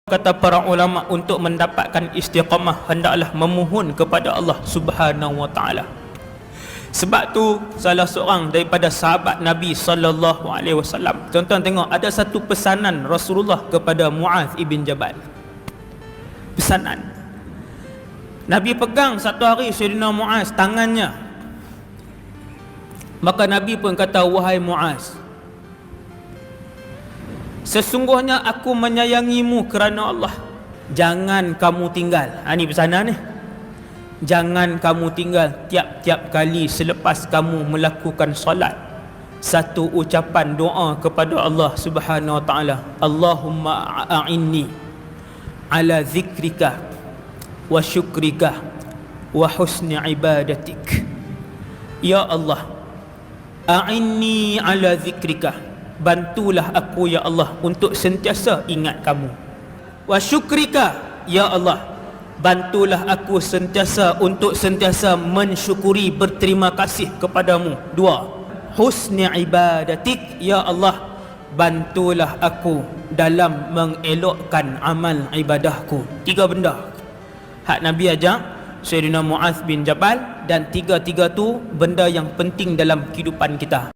Kata para ulama, untuk mendapatkan istiqamah hendaklah memohon kepada Allah Subhanahu wa taala. Sebab tu salah seorang daripada sahabat Nabi sallallahu alaihi wasallam, tuan-tuan tengok, ada satu pesanan Rasulullah kepada Muaz ibn Jabal. Pesanan. Nabi pegang satu hari Sayyidina Muaz tangannya. Maka Nabi pun kata, wahai Muaz, sesungguhnya aku menyayangimu kerana Allah. Jangan kamu tinggal. Ini pesanan ni. Jangan kamu tinggal tiap-tiap kali selepas kamu melakukan solat, satu ucapan doa kepada Allah Subhanahu wa taala. Allahumma a'inni ala zikrika wa syukrika wa husni ibadatik. Ya Allah, a'inni ala zikrika, bantulah aku ya Allah untuk sentiasa ingat kamu. Wa syukrika, ya Allah, bantulah aku sentiasa untuk sentiasa mensyukuri, berterima kasih kepadamu. Dua, husni ibadatik, ya Allah, bantulah aku dalam mengelokkan amal ibadahku. Tiga benda hak Nabi ajak Sayyidina Muaz bin Jabal, dan tiga-tiga tu benda yang penting dalam kehidupan kita.